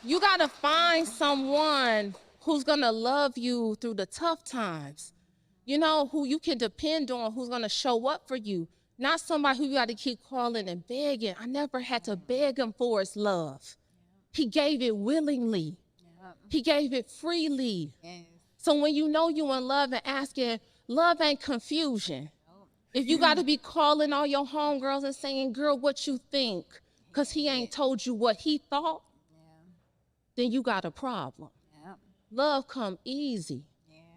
You got to find someone who's going to love you through the tough times. You know, who you can depend on, who's going to show up for you. Not somebody who you got to keep calling and begging. I never had to beg him for his love. He gave it willingly. He gave it freely. So when you know you in love and asking, love ain't confusion. If you got to be calling all your homegirls and saying, girl, what you think? Because he ain't told you what he thought, then you got a problem. Love come easy.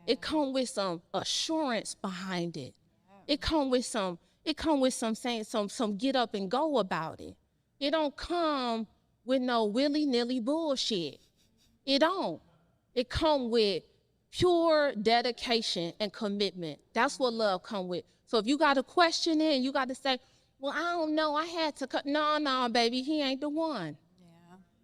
It come with some assurance behind it. It come with some saying some get up and go about it. It don't come with no willy-nilly bullshit. It don't. It come with pure dedication and commitment. That's what love come with. So if you got to question it and you got to say, well, I don't know, I had to cut. No, baby, he ain't the one.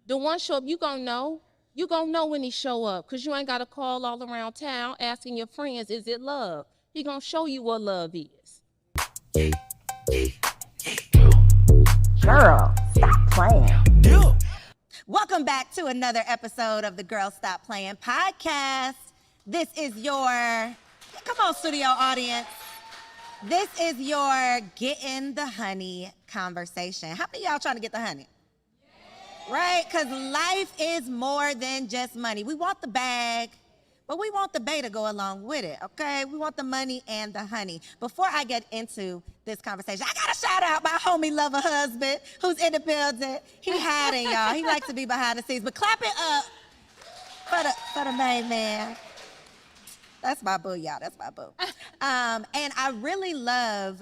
The one show up, you gonna know. You gonna know when he show up, because you ain't got to call all around town asking your friends, is it love? He gonna show you what love is. Girl, stop playing. Welcome back to another episode of the Girl Stop Playing podcast. This is your, come on studio audience. This is your getting the honey conversation. How many of y'all trying to get the honey? Right? Because life is more than just money. We want the bag, but we want the bae to go along with it, okay? We want the money and the honey. Before I get into this conversation, I got to shout out my homie lover husband who's in the building. He hiding, y'all. He likes to be behind the scenes, but clap it up for the main man. That's my boo, y'all. That's my boo. And I really love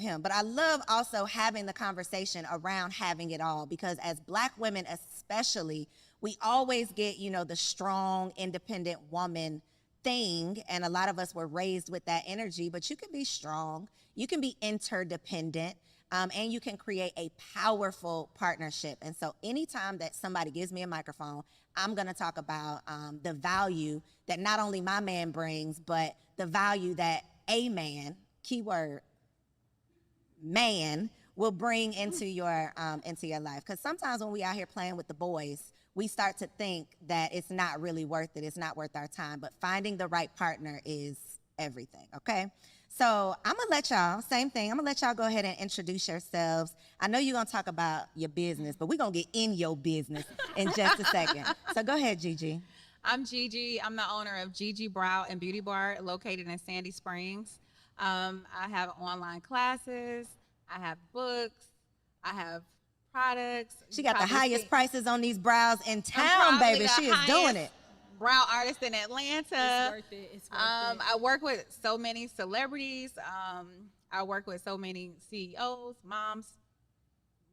him, but I love also having the conversation around having it all, because as Black women especially, we always get, the strong, independent woman thing, and a lot of us were raised with that energy, but you can be strong, you can be interdependent, and you can create a powerful partnership. And so anytime that somebody gives me a microphone, I'm gonna talk about the value that not only my man brings, but the value that a man, keyword, man, will bring into your life. Because sometimes when we out here playing with the boys, we start to think that it's not really worth it. It's not worth our time. But finding the right partner is everything, okay? So I'm going to let y'all, same thing, I'm going to let y'all go ahead and introduce yourselves. I know you're going to talk about your business, but we're going to get in your business in just a second. So go ahead, Gigi. I'm Gigi. I'm the owner of Gigi Brow and Beauty Bar located in Sandy Springs. I have online classes. I have books. I have products. She got the highest prices on these brows in town, baby. She is doing it. Brow artist in Atlanta. It's worth it. It's worth it. I work with so many celebrities. I work with so many CEOs, moms,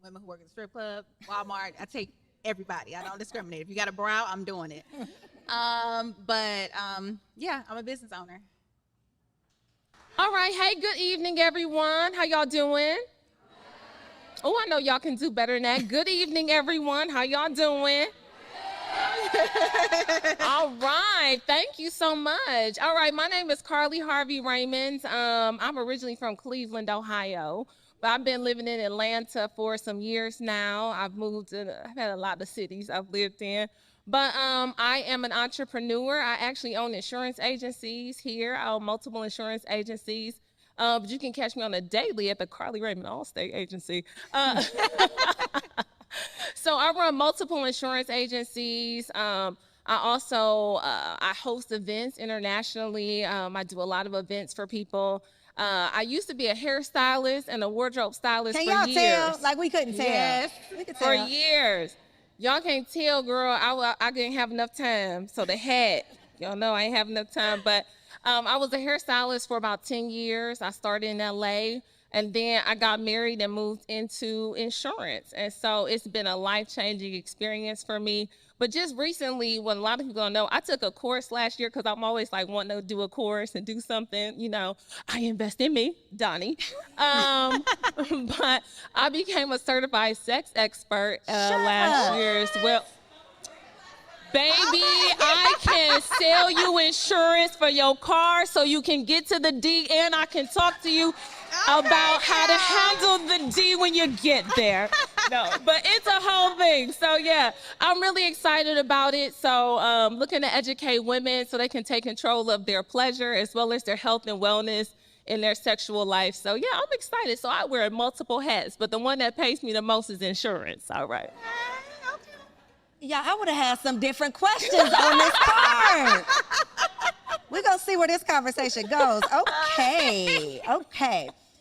women who work at the strip club, Walmart. I take everybody. I don't discriminate. If you got a brow, I'm doing it. Yeah, I'm a business owner. All right. Hey, good evening, everyone. How y'all doing? Oh, I know y'all can do better than that. Good evening, everyone. How y'all doing? All right. Thank you so much. All right. My name is Carly Harvey Raymond. I'm originally from Cleveland, Ohio, but I've been living in Atlanta for some years now. I've had a lot of cities I've lived in. But I am an entrepreneur. I actually own insurance agencies here. I own multiple insurance agencies. But you can catch me on a daily at the Carly Raymond Allstate Agency. So I run multiple insurance agencies. I also I host events internationally. I do a lot of events for people. I used to be a hairstylist and a wardrobe stylist for years. Can y'all tell? Like we couldn't tell. Yes, we could for tell. years. Y'all can't tell, girl. I didn't have enough time. So the hat, y'all know I ain't have enough time. But I was a hairstylist for about 10 years. I started in LA, and then I got married and moved into insurance. And so it's been a life-changing experience for me. But just recently, what a lot of people don't know, I took a course last year because I'm always like wanting to do a course and do something, I invest in me, Donnie. But I became a certified sex expert last year as well. Baby, I can sell you insurance for your car so you can get to the D, and I can talk to you about how to handle the D when you get there. No, but it's a whole thing. So yeah, I'm really excited about it. So looking to educate women so they can take control of their pleasure as well as their health and wellness in their sexual life. So yeah, I'm excited. So I wear multiple hats, but the one that pays me the most is insurance. All right. Yeah, I would have had some different questions on this part. We're going to see where this conversation goes. Okay.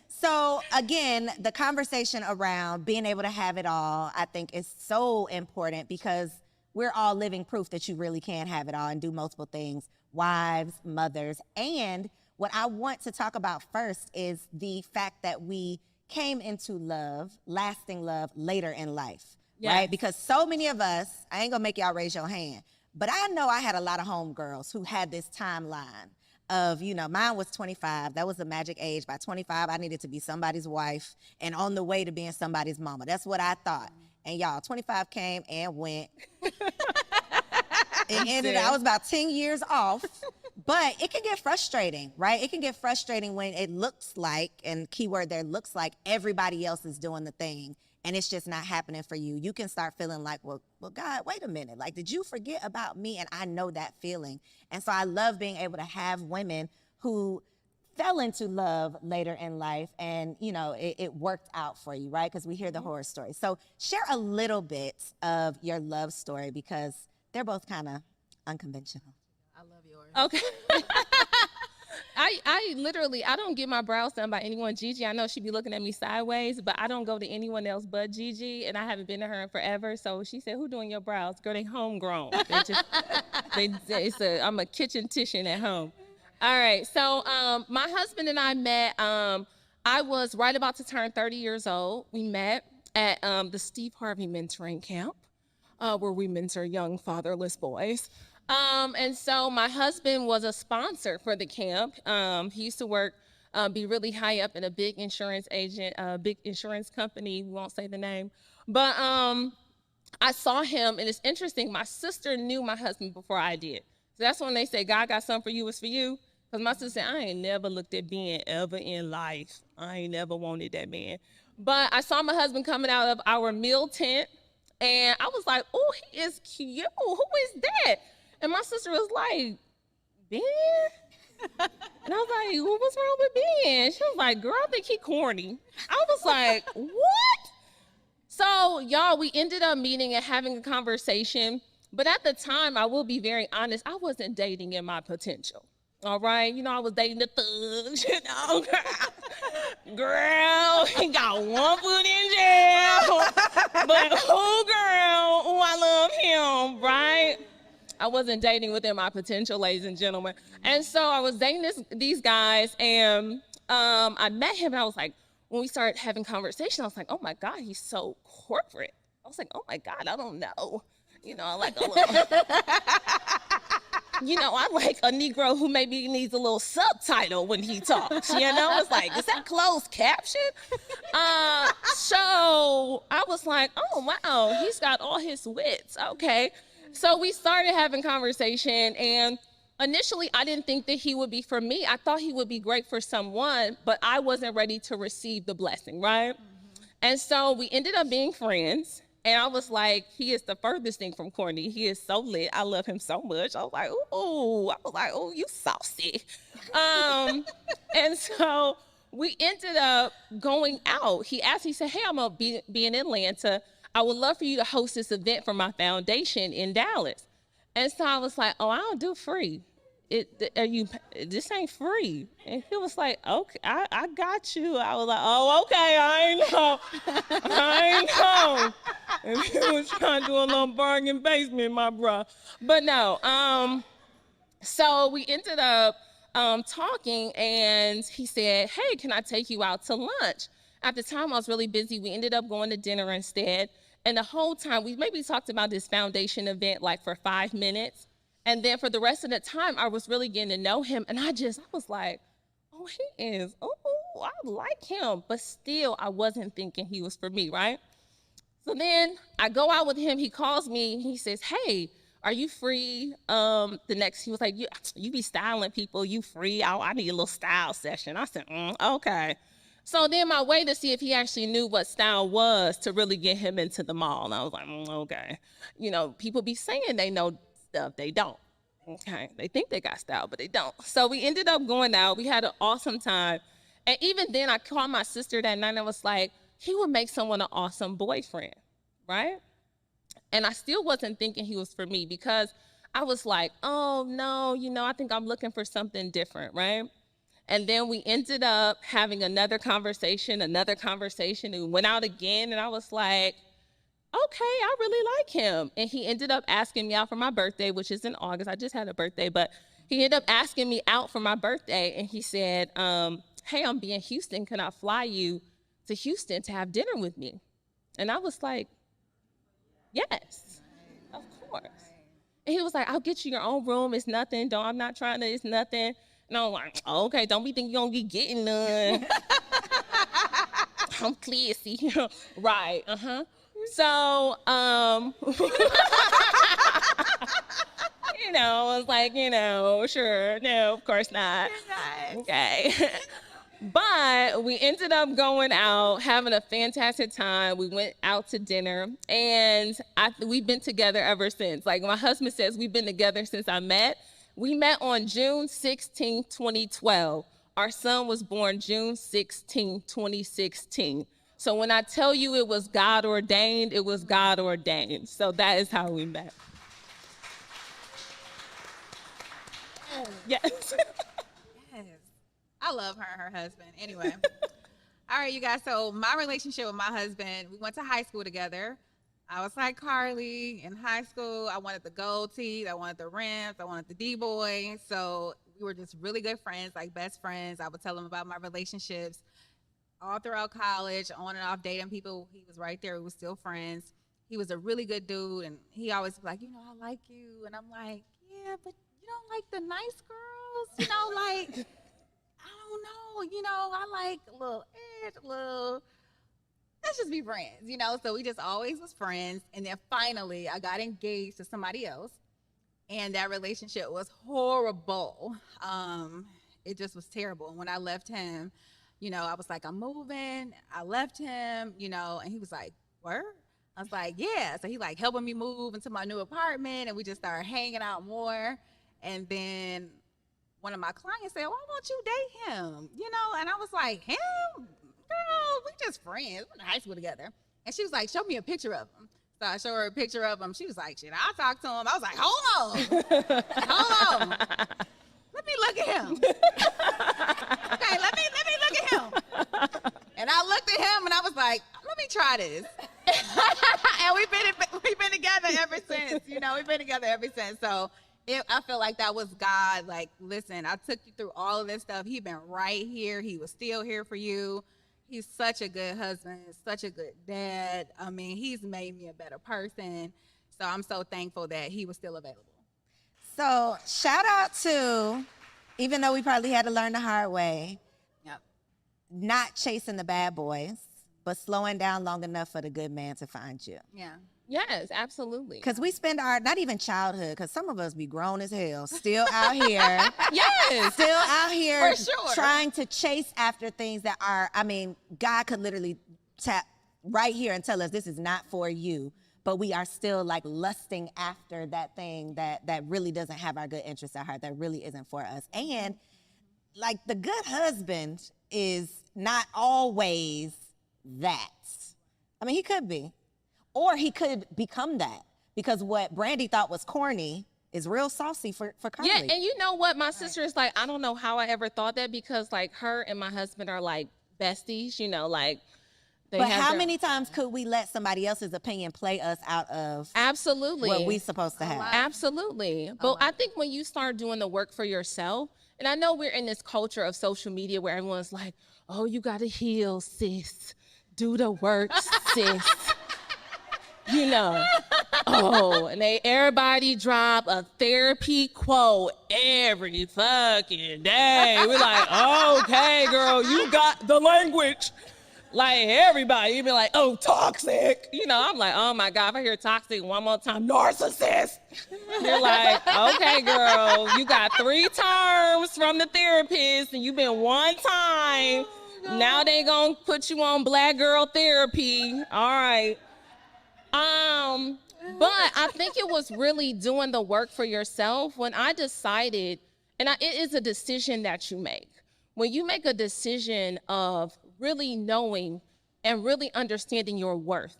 So again, the conversation around being able to have it all, I think is so important because we're all living proof that you really can have it all and do multiple things, wives, mothers. And what I want to talk about first is the fact that we came into love, lasting love, later in life. Yes. Right? Because so many of us, I ain't gonna make y'all raise your hand, but I know I had a lot of homegirls who had this timeline of, mine was 25. That was the magic age. By 25, I needed to be somebody's wife and on the way to being somebody's mama. That's what I thought. And y'all, 25 came and went. It ended, I was about 10 years off, but it can get frustrating, right? It can get frustrating when it looks like, and keyword there, looks like everybody else is doing the thing. And it's just not happening for you. You can start feeling like, well, God, wait a minute. Like, did you forget about me? And I know that feeling. And so I love being able to have women who fell into love later in life and, it worked out for you, right? Because we hear the horror stories. So share a little bit of your love story because they're both kind of unconventional. I love yours. Okay. I don't get my brows done by anyone. Gigi, I know she be looking at me sideways, but I don't go to anyone else but Gigi, and I haven't been to her in forever. So she said, "Who doing your brows?" Girl, they homegrown. I'm a kitchen titian at home. All right. So my husband and I met. I was right about to turn 30 years old. We met at the Steve Harvey mentoring camp, where we mentor young fatherless boys. And so my husband was a sponsor for the camp. He used to work, be really high up in a big insurance agent, big insurance company. We won't say the name. But I saw him, and it's interesting. My sister knew my husband before I did. So that's when they say, God got something for you, it's for you. Because my sister said, I ain't never looked at Ben ever in life. I ain't never wanted that man. But I saw my husband coming out of our meal tent, and I was like, oh, he is cute. Who is that? And my sister was like, Ben? And I was like, well, what's wrong with Ben? She was like, girl, I think he corny. I was like, what? So, y'all, we ended up meeting and having a conversation. But at the time, I will be very honest, I wasn't dating in my potential. All right? I was dating the thugs, Girl, he got one foot in jail. But girl, I love him, right? I wasn't dating within my potential, ladies and gentlemen. And so I was dating these guys, and I met him, and I was like, when we started having conversation, I was like, oh my God, he's so corporate. I was like, oh my God, I don't know. I like a little, I like a Negro who maybe needs a little subtitle when he talks, It's like, is that closed caption? So I was like, oh wow, he's got all his wits, okay. So we started having conversation, and initially I didn't think that he would be for me. I thought he would be great for someone, but I wasn't ready to receive the blessing, right? Mm-hmm. And so we ended up being friends, and I was like, he is the furthest thing from corny. He is so lit. I love him so much. I was like, ooh, you saucy. And so we ended up going out. He said, hey, I'm gonna be in Atlanta. I would love for you to host this event for my foundation in Dallas. And so I was like, oh, I don't do free. This ain't free. And he was like, okay, I got you. I was like, oh, okay, I know. And he was trying to do a little bargain basement, my bro. But no, so we ended up talking, and he said, hey, can I take you out to lunch? At the time, I was really busy. We ended up going to dinner instead. And the whole time, we maybe talked about this foundation event like for 5 minutes. And then for the rest of the time, I was really getting to know him. And I was like, oh, I like him. But still, I wasn't thinking he was for me, right? So then I go out with him. He calls me. He says, hey, are you free? He was like, you be styling people. You free? I need a little style session. I said, okay. So then my way to see if he actually knew what style was to really get him into the mall. And I was like, okay. You know, people be saying they know stuff. They don't. Okay. They think they got style, but they don't. So we ended up going out. We had an awesome time. And even then I called my sister that night and I was like, he would make someone an awesome boyfriend, right? And I still wasn't thinking he was for me because I was like, oh no, you know, I think I'm looking for something different, right? And then we ended up having another conversation, and we went out again, and I was like, okay, I really like him. And he ended up asking me out for my birthday, which is in August. I just had a birthday, but he ended up asking me out for my birthday, and he said, hey, I'm being in Houston. Can I fly you to Houston to have dinner with me? And I was like, yes, of course. And he was like, I'll get you your own room. It's nothing. I'm not trying to, it's nothing. And I'm like, oh, okay, don't be thinking you're going to be getting none. I'm classy. Right, So, you know, I was like, you know, sure. No, of course not. Okay. But we ended up going out, having a fantastic time. We went out to dinner, and we've been together ever since. Like my husband says, we've been together since I met. We met on June 16, 2012. Our son was born June 16, 2016. So when I tell you it was God ordained, it was God ordained. So that is how we met. Yes. Yes. I love her and her husband. Anyway. All right, you guys. So my relationship with my husband, we went to high school together. I was like Carly in high school. I wanted the gold teeth. I wanted the rims. I wanted the D-boy. So we were just really good friends, like best friends. I would tell him about my relationships all throughout college, on and off dating people. He was right there. We were still friends. He was a really good dude. And he always was like, you know, I like you. And I'm like, yeah, but you don't like the nice girls? You know, like, I don't know. You know, I like a little edge, a little... Let's just be friends, you know? So we just always was friends. And then finally, I got engaged to somebody else. And that relationship was horrible. It just was terrible. And when I left him, you know, I was like, I'm moving. I left him, you know, and he was like, word? I was like, yeah. So he like helping me move into my new apartment. And we just started hanging out more. And then one of my clients said, why won't you date him? You know, and I was like, him? Girl, we just friends. We're in high school together. And she was like, show me a picture of him. So I showed her a picture of him. She was like, shit, I'll talk to him. I was like, hold on. Let me look at him. Okay, let me look at him. And I looked at him and I was like, let me try this. And we've been together ever since. You know, we've been together ever since. So I feel like that was God. Like, listen, I took you through all of this stuff. He been right here. He was still here for you. He's such a good husband, such a good dad. I mean, he's made me a better person. So I'm so thankful that he was still available. So shout out to, even though we probably had to learn the hard way, not chasing the bad boys, but slowing down long enough for the good man to find you. Yeah. Yes, absolutely. Because we spend our, not even childhood, because some of us be grown as hell, still out here. Yes. Still out here For sure. trying to chase after things that are, I mean, God could literally tap right here and tell us this is not for you. But we are still like lusting after that thing that really doesn't have our good interests at heart, that really isn't for us. And like the good husband is not always that. I mean, he could be. Or he could become that, because what Brandy thought was corny is real saucy for Carly. Yeah, and you know what? My sister is like, I don't know how I ever thought that, because like her and my husband are like besties, you know, like. But how many times could we let somebody else's opinion play us out of absolutely what we supposed to have? Absolutely. But I think when you start doing the work for yourself, and I know we're in this culture of social media where everyone's like, oh, you got to heal, sis. Do the work, sis. You know, and everybody drop a therapy quote every fucking day. We're like, okay, girl, you got the language. Like everybody, you be like, oh, toxic. You know, I'm like, oh my God, if I hear toxic one more time, narcissist. You're like, okay, girl, you got 3 terms from the therapist and you've been one time Now they gonna put you on black girl therapy. All right. But I think it was really doing the work for yourself when I decided, it is a decision that you make. When you make a decision of really knowing and really understanding your worth,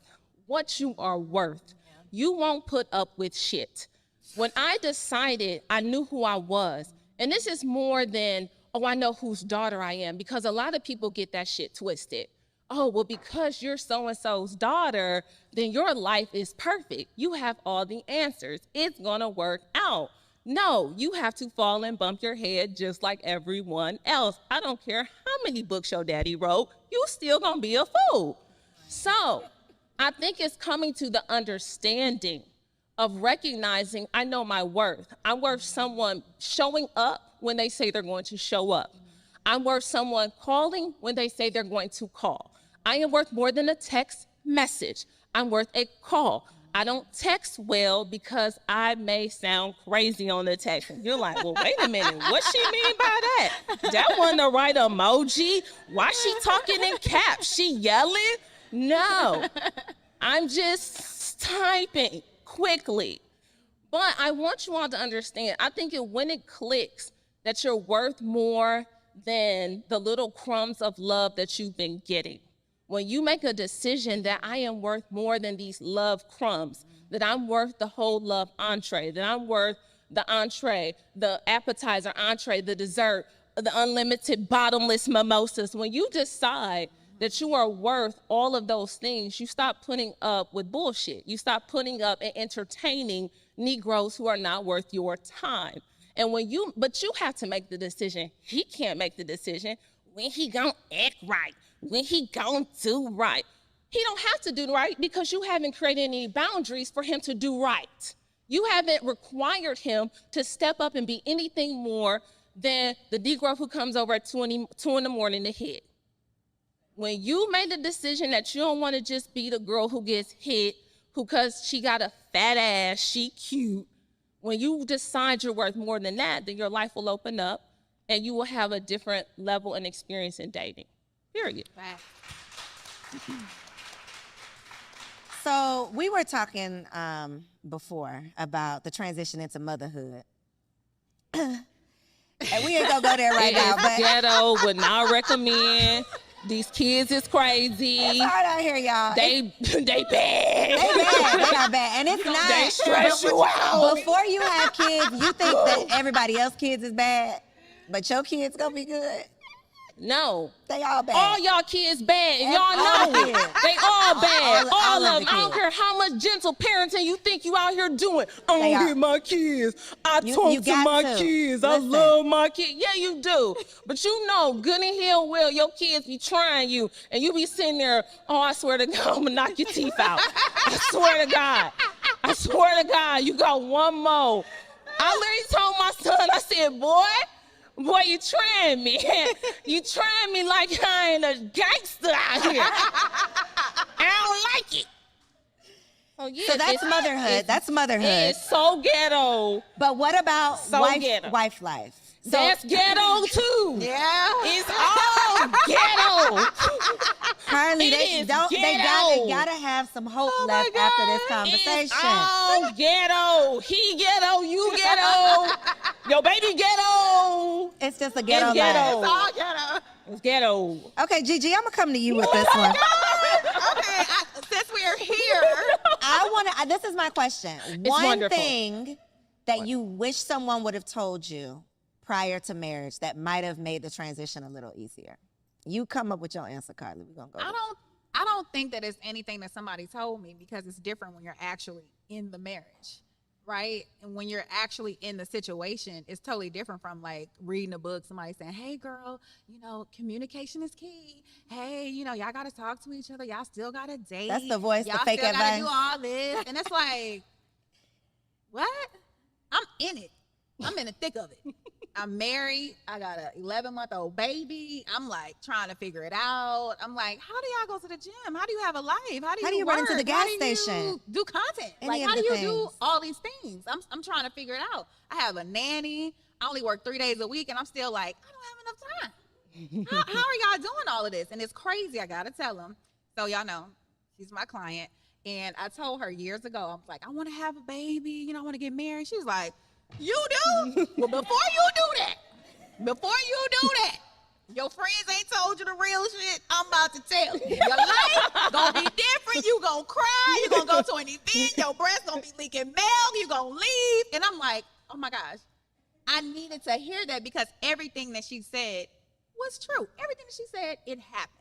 what you are worth, you won't put up with shit. When I decided, I knew who I was. And this is more than, oh, I know whose daughter I am, because a lot of people get that shit twisted. Oh, well, because you're so-and-so's daughter, then your life is perfect. You have all the answers. It's gonna work out. No, you have to fall and bump your head just like everyone else. I don't care how many books your daddy wrote, you still gonna be a fool. So I think it's coming to the understanding of recognizing I know my worth. I'm worth someone showing up when they say they're going to show up. I'm worth someone calling when they say they're going to call. I am worth more than a text message. I'm worth a call. I don't text well because I may sound crazy on the text. And you're like, well, wait a minute, what she mean by that? That wasn't the right emoji. Why she talking in caps? She yelling? No, I'm just typing quickly. But I want you all to understand, I think when it clicks that you're worth more than the little crumbs of love that you've been getting. When you make a decision that I am worth more than these love crumbs, that I'm worth the whole love entree, that I'm worth the entree, the appetizer entree, the dessert, the unlimited bottomless mimosas, when you decide that you are worth all of those things, you stop putting up with bullshit. You stop putting up and entertaining Negroes who are not worth your time. And but you have to make the decision. He can't make the decision when he gonna act right, when he gonna do right. He don't have to do right because you haven't created any boundaries for him to do right. You haven't required him to step up and be anything more than the Negro who comes over at 2 in the morning to hit. When you made the decision that you don't want to just be the girl who gets hit because she got a fat ass, she cute. When you decide you're worth more than that, then your life will open up and you will have a different level and experience in dating, period. Right. So we were talking before about the transition into motherhood. And we ain't gonna go there right now, but Ghetto would not recommend. These kids is crazy. It's hard out here, y'all. They bad. They bad. They are bad. And it's not. They stress you out. Before you have kids, you think that everybody else's kids is bad, but your kids gonna be good. No. They all bad. All y'all kids bad, and y'all All know the it. kids. They all bad. All All of of them. the I don't kids. care how much gentle parenting you think you out here doing. I They don't are. hit my kids. I You talk to got my to. kids. I Listen. love my kids. Yeah, you do. But you know, good and hell well, your kids be trying you, and you be sitting there, oh, I swear to God, I'm gonna knock your teeth out. I swear to God. I swear to God, you got one more. I literally told my son, I said, boy, you trying me. You trying me like I ain't a gangster out here. I don't like it. Oh, yeah, So that's motherhood. That's motherhood. It's so ghetto. But what about So ghetto. wife life? So That's ghetto too. Yeah. It's all ghetto. Carly, It they is gotta ghetto. have some hope Oh my left after this God. conversation. It's all ghetto. He ghetto, you ghetto. Your baby ghetto. It's just a ghetto It's ghetto. life. All ghetto. It's ghetto. Okay, Gigi, I'm gonna come to you with this one. Okay, since we're here, This is my question. It's One wonderful. thing that you wish someone would have told you prior to marriage that might have made the transition a little easier. You come up with your answer, Carly. We're gonna go. I don't think that it's anything that somebody told me, because it's different when you're actually in the marriage, right? And when you're actually in the situation, it's totally different from like reading a book, somebody saying, hey girl, communication is key. Hey, y'all got to talk to each other. Y'all still got to date. That's the voice, y'all the fake still gotta advice. do all this. And it's like, what? I'm in it. I'm in the thick of it. I'm married. I got a 11-month-old baby. I'm like trying to figure it out. I'm like, how do y'all go to the gym? How do you have a life? How do you run into work? the gas How do station? you do content? Any Like, of how the do you do things. all these things? I'm trying to figure it out. I have a nanny. I only work 3 days a week, and I'm still like, I don't have enough time. how are y'all doing all of this? And it's crazy. I got to tell them. So y'all know, she's my client. And I told her years ago, I was like, I want to have a baby. You know, I want to get married. She's like, you do? Well, before you do that, your friends ain't told you the real shit. I'm about to tell you. Your life gonna be different. You gonna cry. You gonna go to an event. Your breast gonna be leaking milk. You gonna leave. And I'm like, oh my gosh. I needed to hear that because everything that she said was true. Everything that she said, it happened.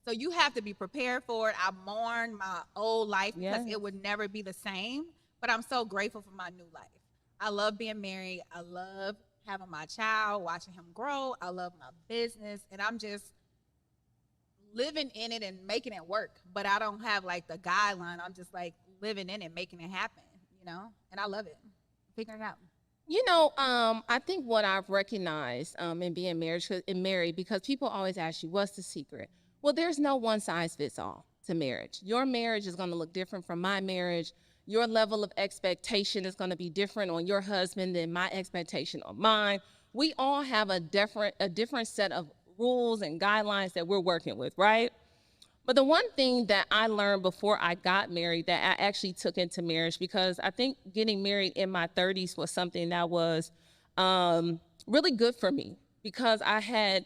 So you have to be prepared for it. I mourn my old life because it would never be the same. But I'm so grateful for my new life. I love being married. I love having my child, watching him grow. I love my business. And I'm just living in it and making it work. But I don't have like the guideline. I'm just like living in it, making it happen, you know? And I love it. Figuring it out. You know, I think what I've recognized in being married, because people always ask you, what's the secret? Well, there's no one size fits all to marriage. Your marriage is going to look different from my marriage. Your level of expectation is going to be different on your husband than my expectation on mine. We all have a different set of rules and guidelines that we're working with, right? But the one thing that I learned before I got married that I actually took into marriage, because I think getting married in my 30s was something that was really good for me, because I had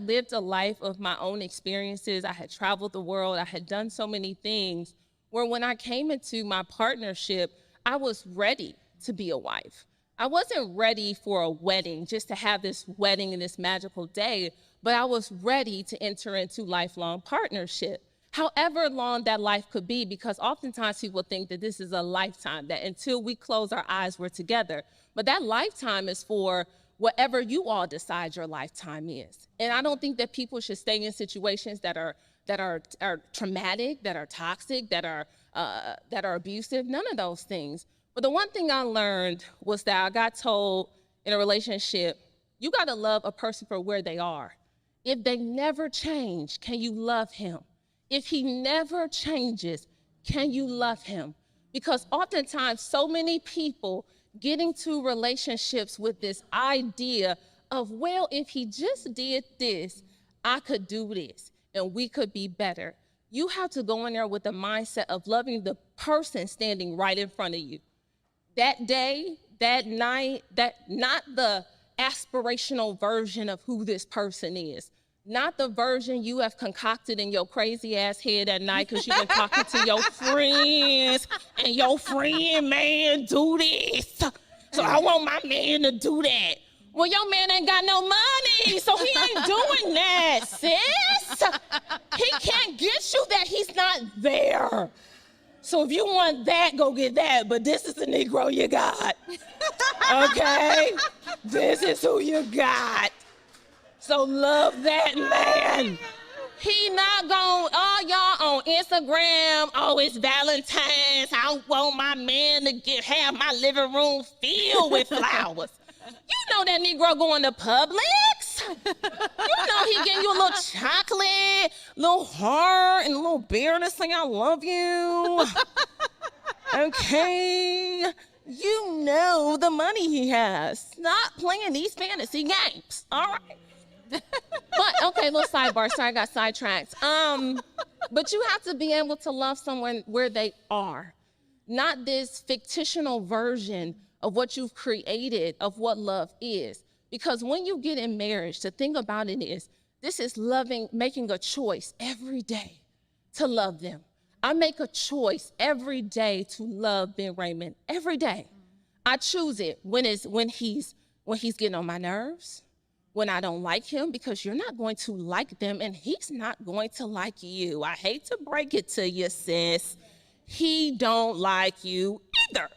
lived a life of my own experiences. I had traveled the world. I had done so many things where when I came into my partnership, I was ready to be a wife. I wasn't ready for a wedding, just to have this wedding and this magical day, but I was ready to enter into lifelong partnership, however long that life could be, because oftentimes people think that this is a lifetime, that until we close our eyes, we're together. But that lifetime is for whatever you all decide your lifetime is. And I don't think that people should stay in situations that are traumatic, that are toxic, that are abusive, none of those things. But the one thing I learned was that I got told in a relationship, you got to love a person for where they are. If they never change, can you love him? If he never changes, can you love him? Because oftentimes so many people get into relationships with this idea of, well, if he just did this, I could do this and we could be better. You have to go in there with the mindset of loving the person standing right in front of you. That day, that night, not the aspirational version of who this person is. Not the version you have concocted in your crazy ass head at night because you've been talking to your friends and your friend, man, do this. So I want my man to do that. Well, your man ain't got no money, so he ain't doing that, sis. He can't get you that, he's not there. So if you want that, go get that, but this is the Negro you got, okay? This is who you got. So love that man. He not going, oh, y'all on Instagram, oh, it's Valentine's. I want my man to have my living room filled with flowers. You know that Negro going to Publix. You know he getting you a little chocolate, little heart, and a little beer to say I love you. Okay. You know the money he has. Stop playing these fantasy games, all right? But, okay, little sidebar. Sorry, I got sidetracked. But you have to be able to love someone where they are, not this fictional version of what you've created of what love is. Because when you get in marriage, the thing about it is, this is loving, making a choice every day to love them. I make a choice every day to love Ben Raymond, every day. I choose it when he's getting on my nerves, when I don't like him, because you're not going to like them and he's not going to like you. I hate to break it to you, sis. He don't like you either.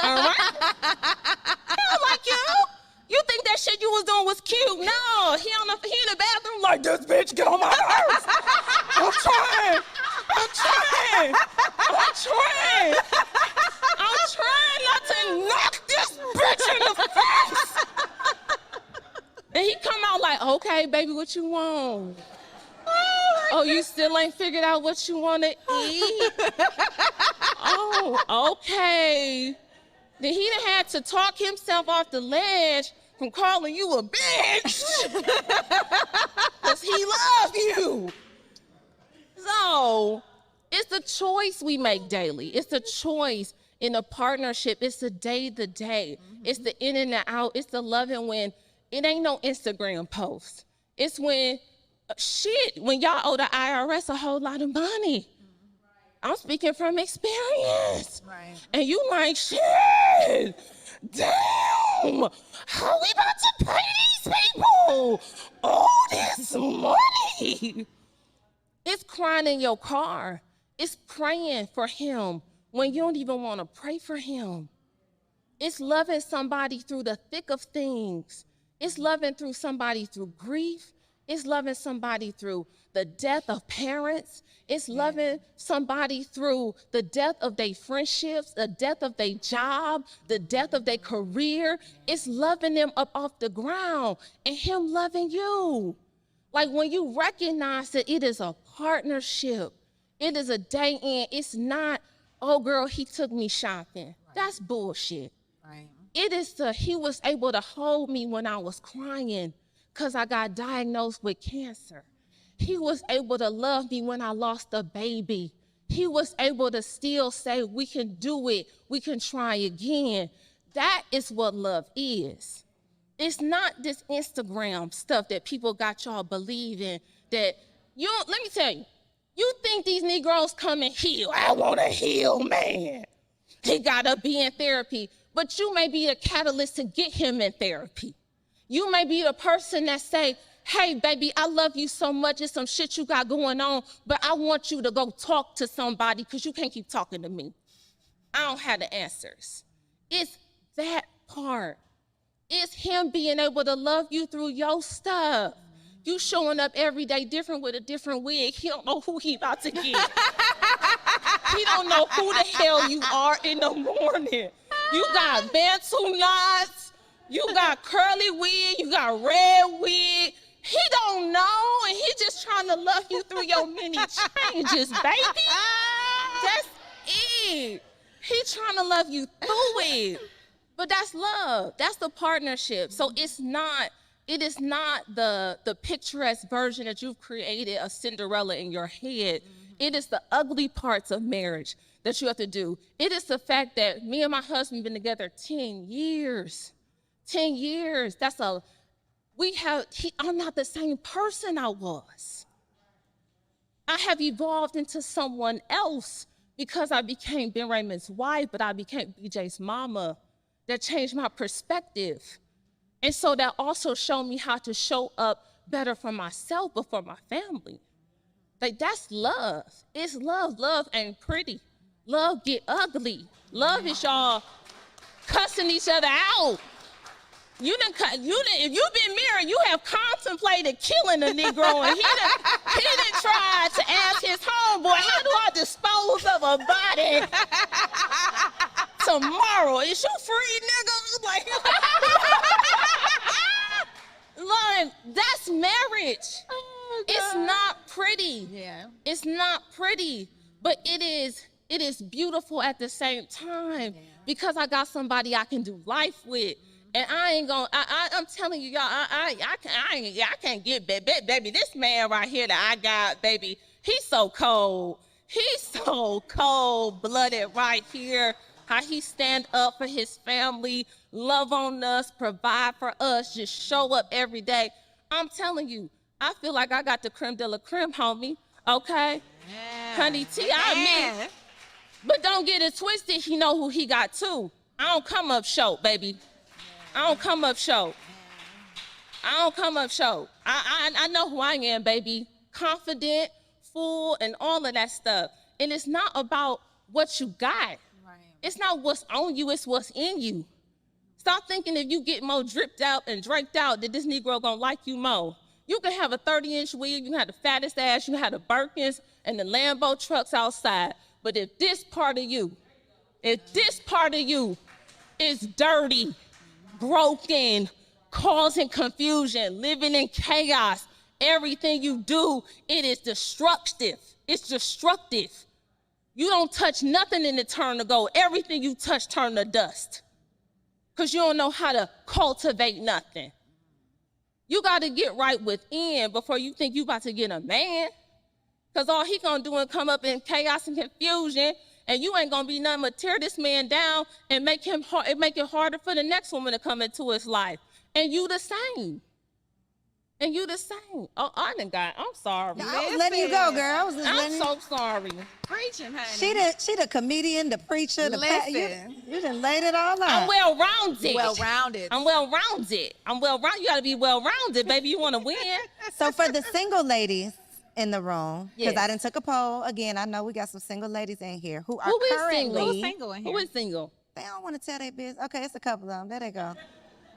All right? He don't like you. You think that shit you was doing was cute. No, he in the bathroom like, this bitch get on my nerves. I'm trying not to knock this bitch in the face. And he come out like, okay, baby, what you want? Oh, you still ain't figured out what you want to eat? Oh, okay. Then he done had to talk himself off the ledge from calling you a bitch because he loves you. So it's the choice we make daily. It's the choice in a partnership. It's the day-to-day. It's the in and the out. It's the loving when it ain't no Instagram post. It's when, when y'all owe the IRS a whole lot of money. I'm speaking from experience. Right. And you like, shit, damn, how we about to pay these people all this money? It's crying in your car. It's praying for him when you don't even want to pray for him. It's loving somebody through the thick of things. It's loving through somebody through grief. It's loving somebody through the death of parents. It's loving somebody through the death of their friendships, the death of their job, the death of their career. It's loving them up off the ground and him loving you. Like when you recognize that it is a partnership, it is a day in, it's not, oh girl, he took me shopping. Right. That's bullshit. Right. It is he was able to hold me when I was crying because I got diagnosed with cancer. He was able to love me when I lost a baby. He was able to still say, we can do it, we can try again. That is what love is. It's not this Instagram stuff that people got y'all believing that let me tell you, you think these Negroes come and heal. I want to heal, man. He gotta be in therapy, but you may be a catalyst to get him in therapy. You may be the person that say, hey, baby, I love you so much. It's some shit you got going on, but I want you to go talk to somebody because you can't keep talking to me. I don't have the answers. It's that part. It's him being able to love you through your stuff. You showing up every day different with a different wig. He don't know who he about to get. He don't know who the hell you are in the morning. You got Bantu knots. You got curly wig. You got red wig. He don't know, and he just trying to love you through your many changes, baby. That's it. He trying to love you through it. But that's love. That's the partnership. So it is not the picturesque version that you've created a Cinderella in your head. It is the ugly parts of marriage that you have to do. It is the fact that me and my husband been together 10 years. 10 years. I'm not the same person I was. I have evolved into someone else because I became Ben Raymond's wife, but I became BJ's mama. That changed my perspective. And so that also showed me how to show up better for myself, but for my family. Like, that's love. It's love. Love ain't pretty. Love get ugly. Love is y'all cussing each other out. If you've been married, you have contemplated killing a Negro, and he done tried to ask his homeboy, how do I dispose of a body tomorrow? Is you free, nigga? Like, that's marriage. Oh, it's not pretty. Yeah. It's not pretty, but it is beautiful at the same time because I got somebody I can do life with. And I'm telling you, y'all, I can't get, baby, this man right here that I got, baby, he's so cold. He's so cold-blooded right here. How he stand up for his family, love on us, provide for us, just show up every day. I'm telling you, I feel like I got the creme de la creme, homie, okay? Yeah. Honey T, I mean, but don't get it twisted, he know who he got too. I don't come up short, baby. I don't come up short. I know who I am, baby. Confident, full, and all of that stuff. And it's not about what you got. Right. It's not what's on you, it's what's in you. Stop thinking if you get more dripped out and draped out that this Negro gonna like you more. You can have a 30-inch wig, you can have the fattest ass, you can have the Birkins and the Lambo trucks outside. But if this part of you is dirty, broken, causing confusion, living in chaos, everything you do, it is destructive. It's destructive. You don't touch nothing and it turn to gold. Everything you touch turn to dust. because you don't know how to cultivate nothing. You got to get right within before you think you about to get a man. Because all he going to do is come up in chaos and confusion, and you ain't going to be nothing but tear this man down and make it harder for the next woman to come into his life. And you the same. And you the same. Oh, I'm sorry. No, I was letting you go, girl. I was just I'm so sorry. Preaching, honey. She the comedian, the preacher, the Listen. you done laid it all out. I'm well-rounded. Well-rounded. I'm well-rounded. You got to be well-rounded, baby. You want to win. So for the single ladies in the room, because Yes. I done took a poll. Again, I know we got some single ladies in here who are Who is currently single? Who's single in here? Who is single? They don't want to tell their business. Okay, it's a couple of them. There they go.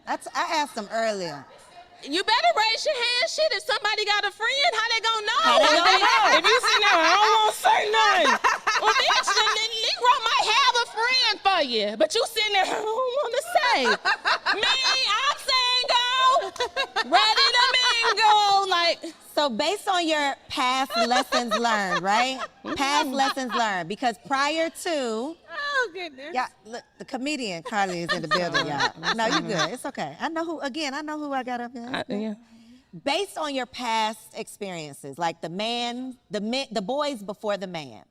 I asked them earlier. You better raise your hand. Shit, if somebody got a friend, how they gonna know? How they gonna know? If you sit there, I don't want to say nothing. Well, bitch, the Negro might have a friend for you, but you sitting there, I don't want to say. Me, I'm single, ready to mingle. Like, So based on your past lessons learned, right? Past lessons learned, because prior to, Oh, goodness. yeah, look, the comedian Carly is in the building, y'all. No, you good. It's okay. I know who I got up here. yeah. Based on your past experiences, like the boys before the man,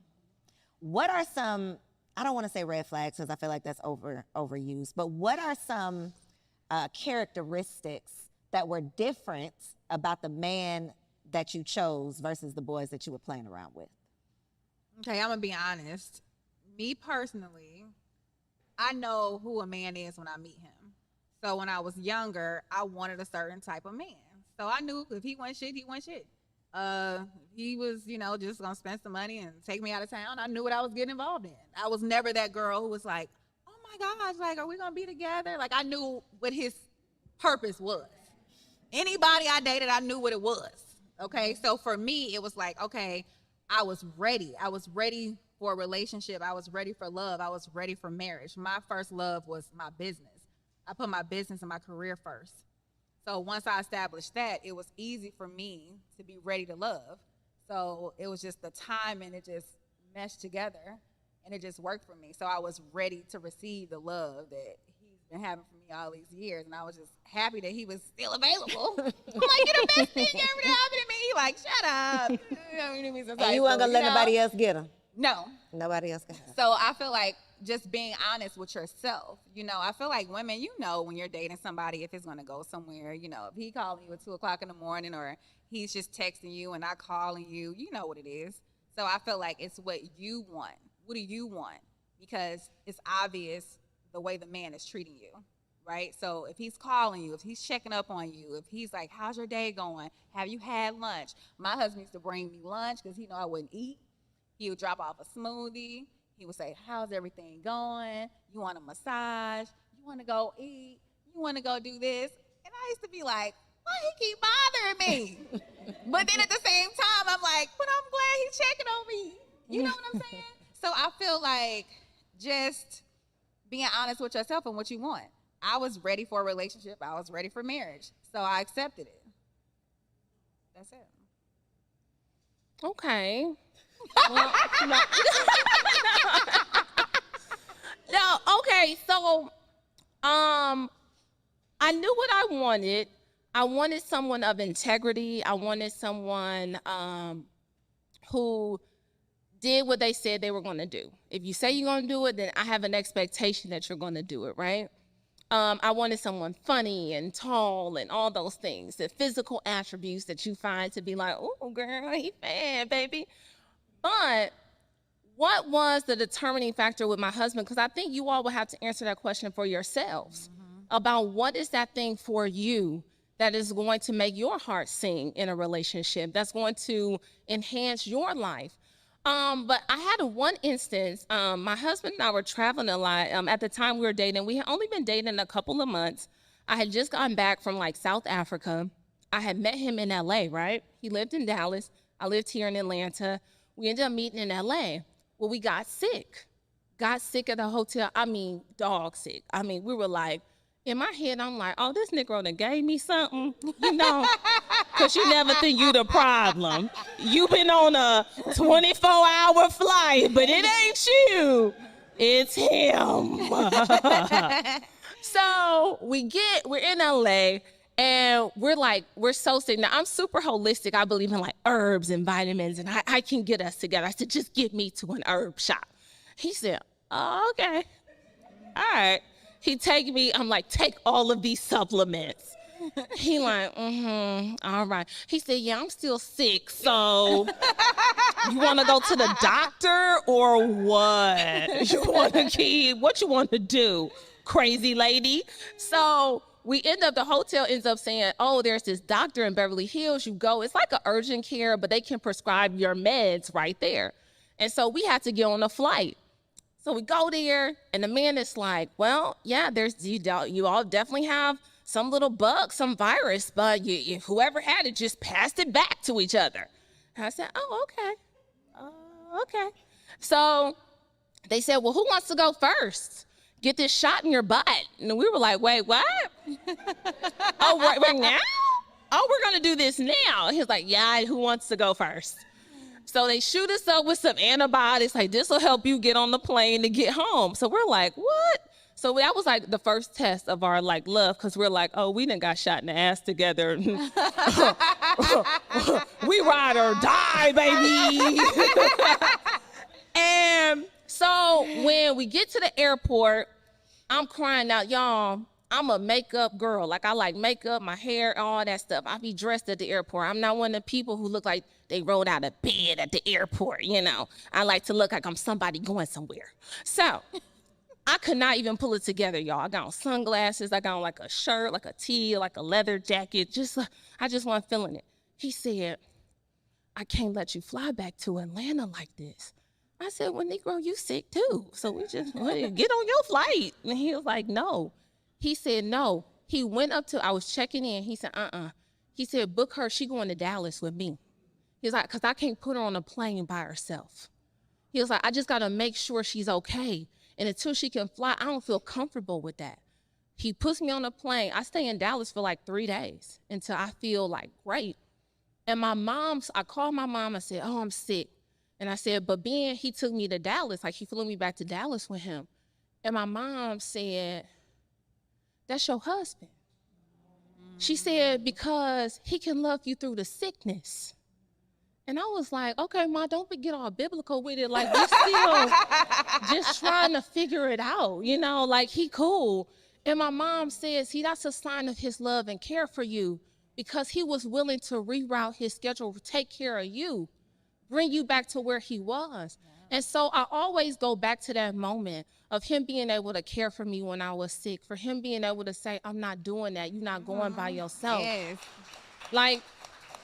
what are some, I don't want to say red flags because I feel like that's overused, but what are some characteristics that were different about the man that you chose versus the boys that you were playing around with? Okay, I'm going to be honest. Me personally, I know who a man is when I meet him. So when I was younger, I wanted a certain type of man. So I knew if he wasn't shit, he wasn't shit. He was, just gonna spend some money and take me out of town. I knew what I was getting involved in. I was never that girl who was like, oh my gosh, like, are we gonna be together? Like, I knew what his purpose was. Anybody I dated, I knew what it was. Okay, so for me, it was like, okay, I was ready. I was ready for a relationship. I was ready for love. I was ready for marriage. My first love was my business. I put my business and my career first. So once I established that, it was easy for me to be ready to love. So it was just the time, and it just meshed together, and it just worked for me. So I was ready to receive the love that he's been having for me all these years, and I was just happy that he was still available. I'm like, you're the best thing ever to happen to me. He like, shut up. And you weren't gonna let nobody else get them. No. Nobody else can have them. So I feel like just being honest with yourself. I feel like women, when you're dating somebody, if it's going to go somewhere, if he calling you at 2:00 in the morning, or he's just texting you and not calling you, you know what it is. So I feel like it's what you want. What do you want? Because it's obvious the way the man is treating you, right? So if he's calling you, if he's checking up on you, if he's like, how's your day going? Have you had lunch? My husband used to bring me lunch because he know I wouldn't eat. He would drop off a smoothie. He would say, how's everything going? You want a massage? You want to go eat? You want to go do this? And I used to be like, why he keep bothering me? But then at the same time, I'm like, but I'm glad he's checking on me. You know what I'm saying? So I feel like just being honest with yourself and what you want. I was ready for a relationship. I was ready for marriage. So I accepted it. That's it. Okay. Well, no, okay, so I knew what I wanted. I wanted someone of integrity. I wanted someone who did what they said they were going to do. If you say you're going to do it, then I have an expectation that you're going to do it, right? I wanted someone funny and tall and all those things, the physical attributes that you find to be like, oh, girl, he bad, baby. But what was the determining factor with my husband? Because I think you all will have to answer that question for yourselves about what is that thing for you that is going to make your heart sing in a relationship, that's going to enhance your life. But I had one instance, my husband and I were traveling a lot. At the time we were dating, we had only been dating a couple of months. I had just gotten back from South Africa. I had met him in LA, right? He lived in Dallas. I lived here in Atlanta. We ended up meeting in LA. Well, we got sick at the hotel. I mean, dog sick. I mean, we were like, in my head, I'm like, oh, this Negro done gave me something, because you never think you the problem. You been on a 24-hour flight, but it ain't you. It's him. So we're in LA and we're so sick. Now I'm super holistic. I believe in like herbs and vitamins and I can get us together. I said, just get me to an herb shop. He said, oh, okay. All right. He take me, I'm like, take all of these supplements. He like, all right. He said, yeah, I'm still sick, so you want to go to the doctor or what? What you want to do, crazy lady? So the hotel ends up saying, oh, there's this doctor in Beverly Hills. You go, it's like an urgent care, but they can prescribe your meds right there. And so we had to get on a flight. So we go there, and the man is like, well, yeah, you all definitely have some little bug, some virus, but whoever had it just passed it back to each other. And I said, oh, okay. Okay. So they said, well, who wants to go first? Get this shot in your butt. And we were like, wait, what? Oh, right now? Oh, we're going to do this now. He was like, yeah, who wants to go first? So they shoot us up with some antibiotics, like this will help you get on the plane to get home. So we're like, what? So that was like the first test of our like love, because we're like, oh, we done got shot in the ass together. We ride or die, baby. And so when we get to the airport, I'm crying out, y'all. I'm a makeup girl. Like, I like makeup, my hair, all that stuff. I be dressed at the airport. I'm not one of the people who look like they rolled out of bed at the airport, you know. I like to look like I'm somebody going somewhere. So I could not even pull it together, y'all. I got on sunglasses. I got on like a shirt, like a tee, like a leather jacket. I just wasn't feeling it. He said, I can't let you fly back to Atlanta like this. I said, well, Negro, you sick too. So we just get on your flight. And he was like, no. He said, no. He went up to, I was checking in. He said, He said, book her. She going to Dallas with me. He was like, because I can't put her on a plane by herself. He was like, I just got to make sure she's okay. And until she can fly, I don't feel comfortable with that. He puts me on a plane. I stay in Dallas for like 3 days until I feel like great. And I called my mom. I said, oh, I'm sick. And I said, but Ben, he took me to Dallas. Like, he flew me back to Dallas with him. And my mom said, that's your husband. She said, because he can love you through the sickness. And I was like, okay, Ma, don't get all biblical with it. Like, we still just trying to figure it out, you know, like, he cool. And my mom says, that's a sign of his love and care for you, because he was willing to reroute his schedule, take care of you, bring you back to where he was. Yeah. And so I always go back to that moment of him being able to care for me when I was sick, for him being able to say, I'm not doing that. You're not going by yourself. Yes. Like,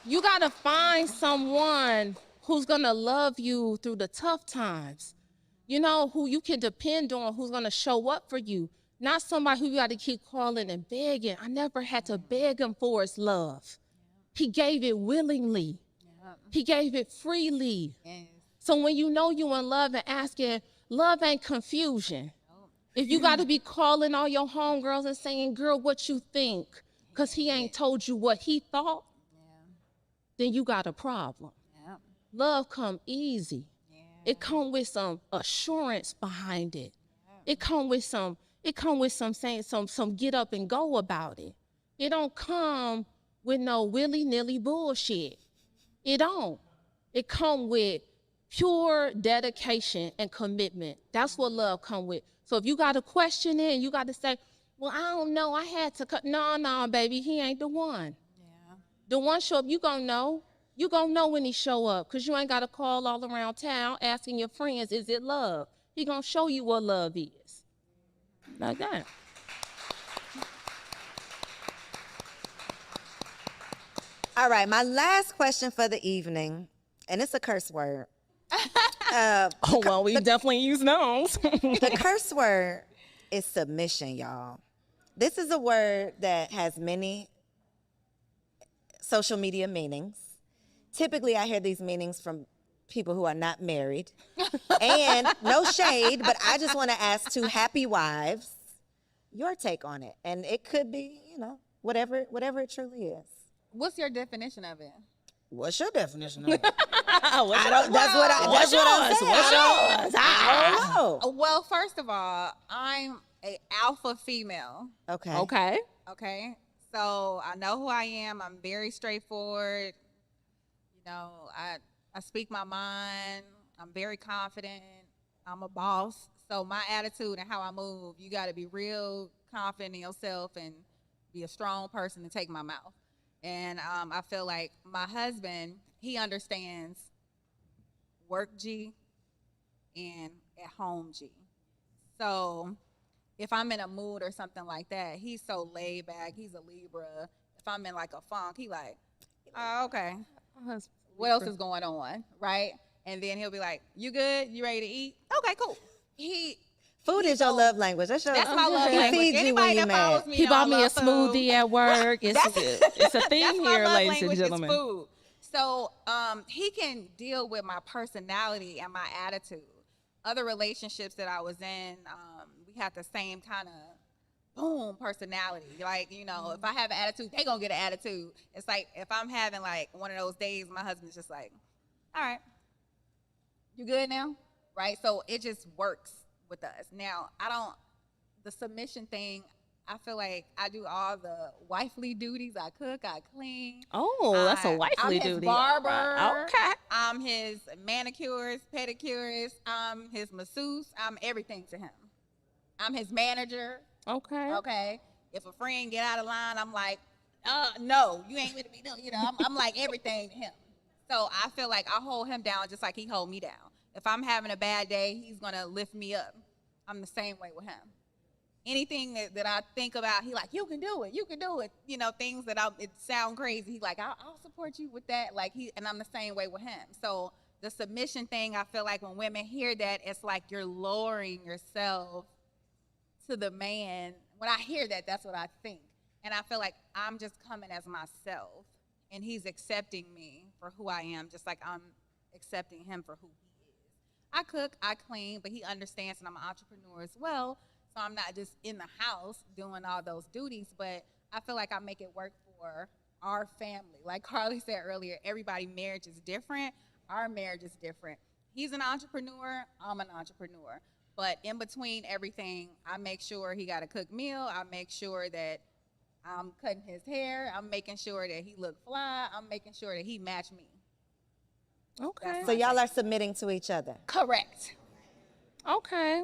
you got to find someone who's going to love you through the tough times, you know, who you can depend on, who's going to show up for you, not somebody who you got to keep calling and begging. I never had to beg him for his love. He gave it willingly. He gave it freely. Yes. So when you know you in love and asking, love ain't confusion. If you got to be calling all your homegirls and saying, girl, what you think? Because he ain't told you what he thought, then you got a problem. Yeah. Love come easy. Yeah. It come with some assurance behind it. Yeah. It come with some saying some get up and go about it. It don't come with no willy-nilly bullshit. It don't. It come with pure dedication and commitment. That's what love come with. So if you got to question it and you got to say, well, I don't know, I had to cut. No, baby, he ain't the one. Yeah. The one show up, you gonna know. You gonna know when he show up, because you ain't got to call all around town asking your friends, is it love? He gonna show you what love is. Like that. All right, my last question for the evening, and it's a curse word. Oh, well, we definitely use those. The curse word is submission, y'all. This is a word that has many social media meanings. Typically, I hear these meanings from people who are not married. And no shade, but I just want to ask two happy wives your take on it. And it could be, you know, whatever it truly is. What's your definition of it? What's your definition of it? That's what I'm saying. I don't know. Well, first of all, I'm a alpha female. Okay. Okay. Okay. So I know who I am. I'm very straightforward. I speak my mind. I'm very confident. I'm a boss. So my attitude and how I move, you got to be real confident in yourself and be a strong person to take my mouth. And I feel like my husband, he understands work G and at home G. So if I'm in a mood or something like that, he's so laid back. He's a Libra. If I'm in like a funk, he like, oh, okay. What else is going on, right? And then he'll be like, you good? You ready to eat? Okay, cool. Food is your love language. That's my love He language. feeds you Anybody when you're that follows mad. me He know bought I me a love food. smoothie at work. It's a theme That's my here, love ladies and language gentlemen. is food. So he can deal with my personality and my attitude. Other relationships that I was in, we had the same kind of boom personality. Like, if I have an attitude, they gonna get an attitude. It's like if I'm having like one of those days, my husband's just like, all right, you good now? Right? So it just works with us. Now, the submission thing, I feel like I do all the wifely duties. I cook, I clean. Oh, that's a wifely I'm his duty. barber. Okay. I'm his manicurist, pedicurist. I'm his masseuse. I'm everything to him. I'm his manager. Okay. Okay. If a friend get out of line, I'm like, no, you ain't with me. No, I'm like everything to him. So I feel like I hold him down just like he hold me down. If I'm having a bad day, he's gonna lift me up. I'm the same way with him. Anything that I think about, he like, you can do it. Things that it sound crazy. He like, I'll support you with that. And I'm the same way with him. So the submission thing, I feel like when women hear that, it's like you're lowering yourself to the man. When I hear that, that's what I think. And I feel like I'm just coming as myself, and he's accepting me for who I am, just like I'm accepting him for who he is. I cook, I clean, but he understands that I'm an entrepreneur as well. So I'm not just in the house doing all those duties, but I feel like I make it work for our family. Like Carly said earlier, everybody's marriage is different. Our marriage is different. He's an entrepreneur, I'm an entrepreneur. But in between everything, I make sure he got a cooked meal. I make sure that I'm cutting his hair. I'm making sure that he look fly. I'm making sure that he match me. Okay. So y'all are submitting to each other. Correct. Okay.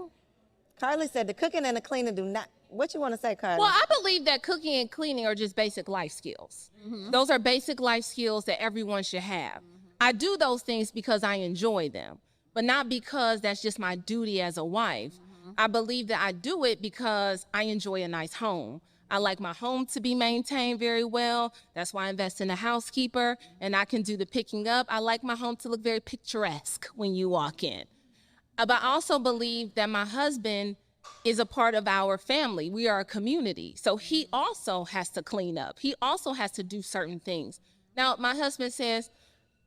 Carly said the cooking and the cleaning do not. What you want to say, Carly? Well, I believe that cooking and cleaning are just basic life skills. Mm-hmm. Those are basic life skills that everyone should have. Mm-hmm. I do those things because I enjoy them, but not because that's just my duty as a wife. Mm-hmm. I believe that I do it because I enjoy a nice home. I like my home to be maintained very well. That's why I invest in a housekeeper, and I can do the picking up. I like my home to look very picturesque when you walk in. But I also believe that my husband is a part of our family. We are a community. So he also has to clean up. He also has to do certain things. Now, my husband says,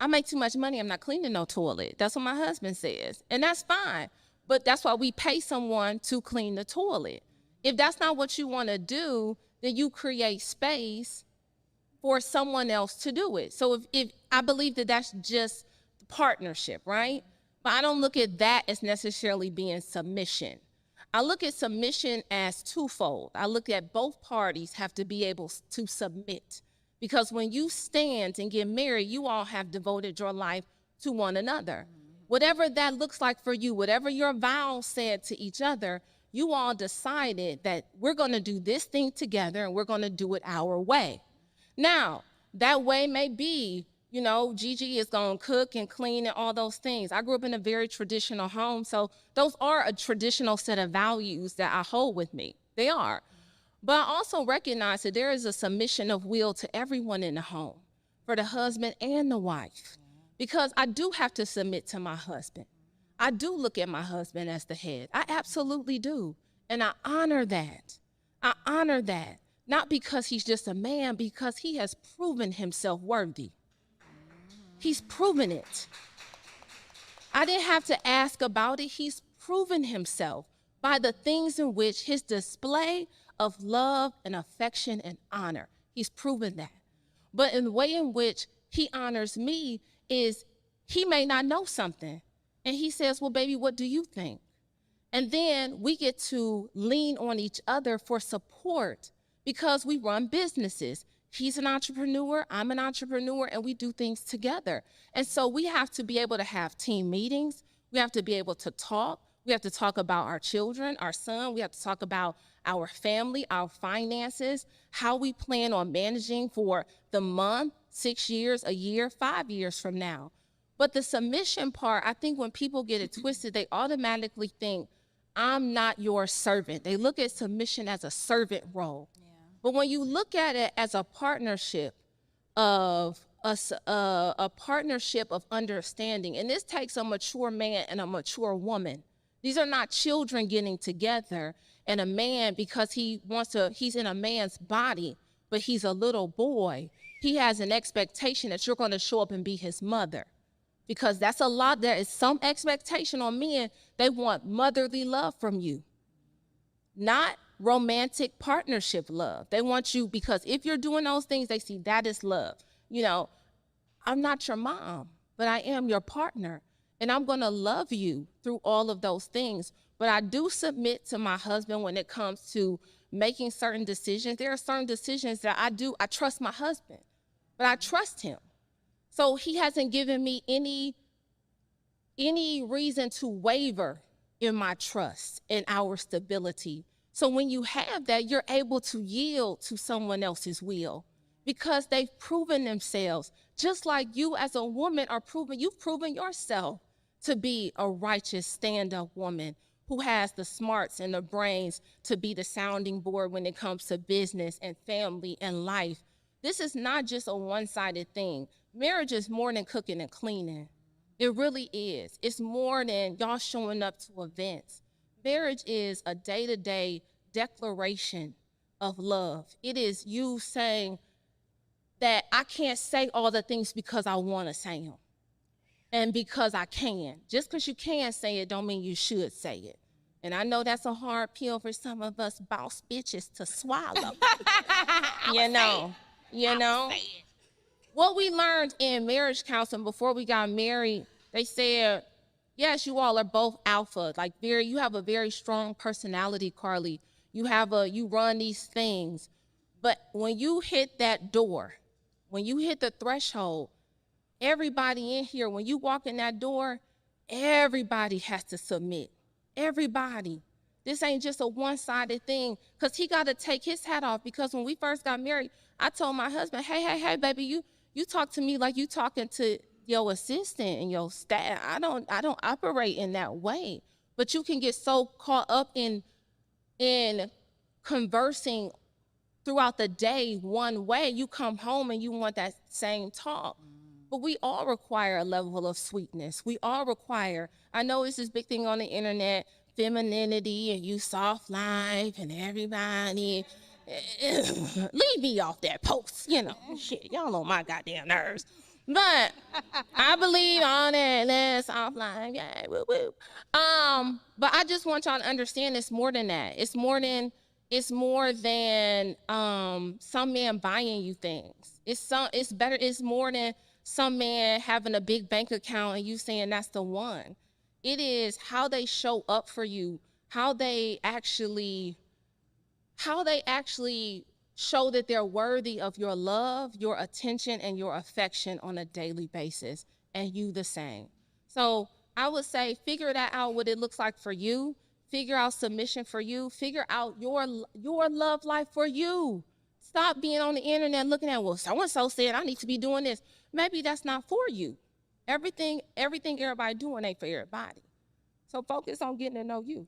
I make too much money. I'm not cleaning no toilet. That's what my husband says. And that's fine. But that's why we pay someone to clean the toilet. If that's not what you want to do, then you create space for someone else to do it. So if I believe that that's just partnership, right? But I don't look at that as necessarily being submission. I look at submission as twofold. I look at both parties have to be able to submit. Because when you stand and get married, you all have devoted your life to one another. Whatever that looks like for you, whatever your vows said to each other, you all decided that we're going to do this thing together and we're going to do it our way. Now, that way may be, Gigi is going to cook and clean and all those things. I grew up in a very traditional home, so those are a traditional set of values that I hold with me. They are. But I also recognize that there is a submission of will to everyone in the home, for the husband and the wife, because I do have to submit to my husband. I do look at my husband as the head. I absolutely do. And I honor that. I honor that. Not because he's just a man, because he has proven himself worthy. He's proven it. I didn't have to ask about it. He's proven himself by the things in which his display of love and affection and honor. He's proven that. But in the way in which he honors me is he may not know something. And he says, well, baby, what do you think? And then we get to lean on each other for support because we run businesses. He's an entrepreneur, I'm an entrepreneur, and we do things together. And so we have to be able to have team meetings. We have to be able to talk. We have to talk about our children, our son. We have to talk about our family, our finances, how we plan on managing for the month, 6 years, a year, 5 years from now. But the submission part, I think when people get it twisted, they automatically think, I'm not your servant. They look at submission as a servant role. Yeah. But when you look at it as a partnership of a partnership of understanding, and this takes a mature man and a mature woman. These are not children getting together and a man because he's in a man's body, but he's a little boy. He has an expectation that you're going to show up and be his mother. Because that's a lot, there is some expectation on men. They want motherly love from you, not romantic partnership love. They want you, because if you're doing those things, they see that is love. You know, I'm not your mom, but I am your partner, and I'm gonna love you through all of those things. But I do submit to my husband when it comes to making certain decisions. There are certain decisions that I trust my husband, but I trust him. So he hasn't given me any reason to waver in my trust and our stability. So when you have that, you're able to yield to someone else's will because they've proven themselves, just like you as a woman you've proven yourself to be a righteous stand-up woman who has the smarts and the brains to be the sounding board when it comes to business and family and life. This is not just a one-sided thing. Marriage is more than cooking and cleaning. It really is. It's more than y'all showing up to events. Marriage is a day-to-day declaration of love. It is you saying that I can't say all the things because I want to say them and because I can. Just because you can say it don't mean you should say it. And I know that's a hard pill for some of us boss bitches to swallow. You know. What we learned in marriage counseling before we got married, they said, yes, you all are both alpha. Like you have a very strong personality, Carly. You run these things. But when you hit that door, when you hit the threshold, everybody in here, when you walk in that door, everybody has to submit. Everybody. This ain't just a one-sided thing, because he got to take his hat off. Because when we first got married, I told my husband, hey, baby, you talk to me like you talking to your assistant and your staff. I don't operate in that way. But you can get so caught up in conversing throughout the day one way. You come home and you want that same talk. But we all require a level of sweetness. We all require, I know it's this big thing on the internet, femininity and you soft life and everybody. Leave me off that post, shit, y'all on my goddamn nerves. But I believe on that last offline, yeah, woo woo. But I just want y'all to understand it's more than that. It's more than some man buying you things. It's more than some man having a big bank account and you saying that's the one. It is how they show up for you, how they actually show that they're worthy of your love, your attention, and your affection on a daily basis, and you the same. So I would say figure that out, what it looks like for you. Figure out submission for you. Figure out your love life for you. Stop being on the internet looking at, well, so-and-so said I need to be doing this. Maybe that's not for you. Everything everybody doing ain't for everybody. So focus on getting to know you.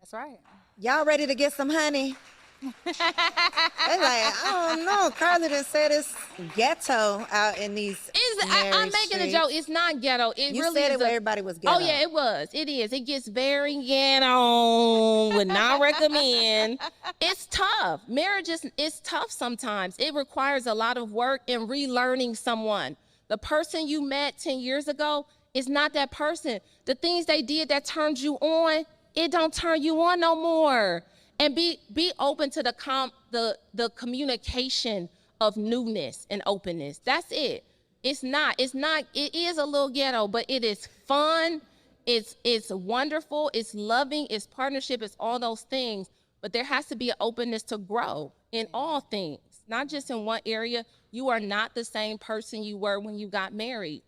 That's right. Y'all ready to get some honey? They like, I don't know. Carly done said it's ghetto out in these. I'm making a joke. It's not ghetto. You really said it where everybody was ghetto. Oh yeah, it was. It is. It gets very ghetto. Would not recommend. It's tough. Marriage is tough sometimes. It requires a lot of work in relearning someone. The person you met 10 years ago is not that person. The things they did that turned you on, it don't turn you on no more. And be open to the communication of newness and openness. That's it. It is a little ghetto, but it is fun. It's wonderful, it's loving, it's partnership, it's all those things. But there has to be an openness to grow in all things, not just in one area. You are not the same person you were when you got married.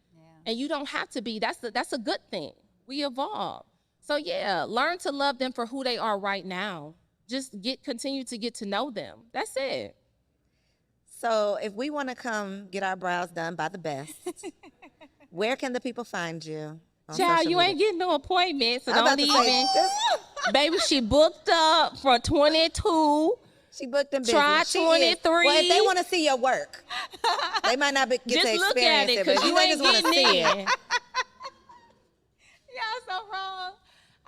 And you don't have to be. That's a good thing. We evolve. So yeah, learn to love them for who they are right now. Just continue to get to know them. That's it. So if we want to come get our brows done by the best, where can the people find you? Child, you ain't getting no appointment, so I'm about don't to say, even. this- Baby, she booked up for 22. She booked them busy. Try She is. 23. Well, if they want to see your work, they might not get Just to look experience at it, it, but because if you they ain't just want to getting see it. in. Y'all so wrong.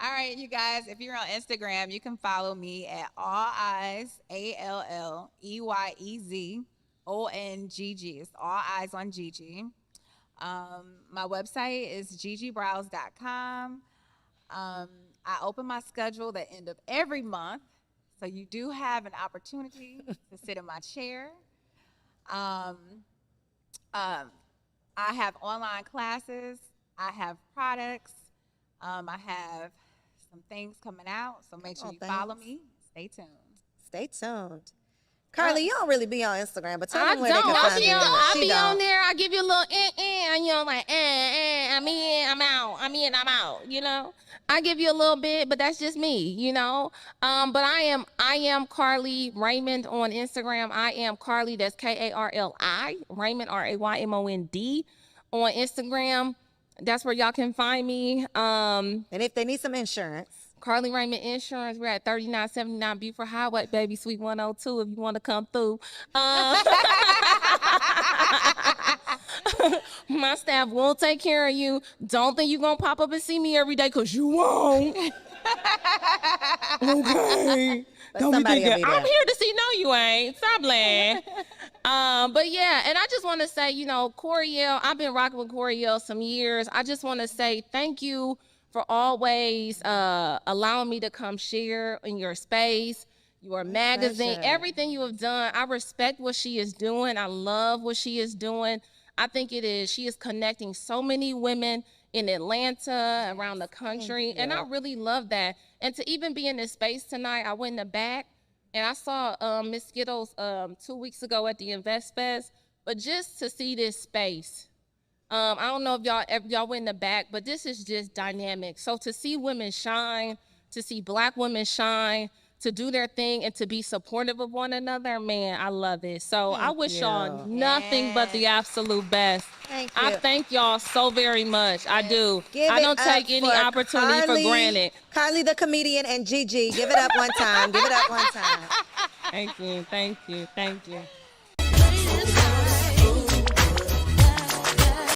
All right, you guys, if you're on Instagram, you can follow me at All Eyes, ALLEYEZONGG. It's All Eyes on Gigi. My website is gigibrows.com. I open my schedule the end of every month, so you do have an opportunity to sit in my chair. I have online classes. I have products. I have some things coming out, so make sure you follow me. Stay tuned. Stay tuned. Carly, you don't really be on Instagram, but tell I them where they don't. can find you. I She be don't. on there. I give you a little and you know, like I'm in, I'm out. I'm in, I'm out. You know, I give you a little bit, but that's just me. You know, but I am Carly Raymond on Instagram. I am Carly. That's KARLI Raymond RAYMOND on Instagram. That's where y'all can find me. And if they need some insurance, Carly Raymond Insurance. We're at 3979 Beaufort Highway, baby, Suite 102. If you want to come through. My staff will take care of you. Don't think you're going to pop up and see me every day, because you won't. Okay. but Don't be somebody will thinking, be there. I'm here to see. No, you ain't. Stop playing. But yeah, and I just want to say, you know, Coriel, I've been rocking with Coriel some years. I just want to say thank you for always allowing me to come share in your space, your magazine, pleasure. everything you have done. I respect what she is doing. I love what she is doing. I think she is connecting so many women in Atlanta, around the country, and I really love that. And to even be in this space tonight, I went in the back and I saw Miss Skittles 2 weeks ago at the Invest Fest, but just to see this space, I don't know if y'all went in the back, but this is just dynamic. So to see women shine, to see Black women shine, to do their thing and to be supportive of one another, man, I love it. So I wish y'all nothing but the absolute best. Thank you. I thank y'all so very much. I do. Give I it don't up take any for opportunity Carly, for granted. Carly the comedian and Gigi. Give it up one time. Give it up one time. Thank you. Thank you. Thank you.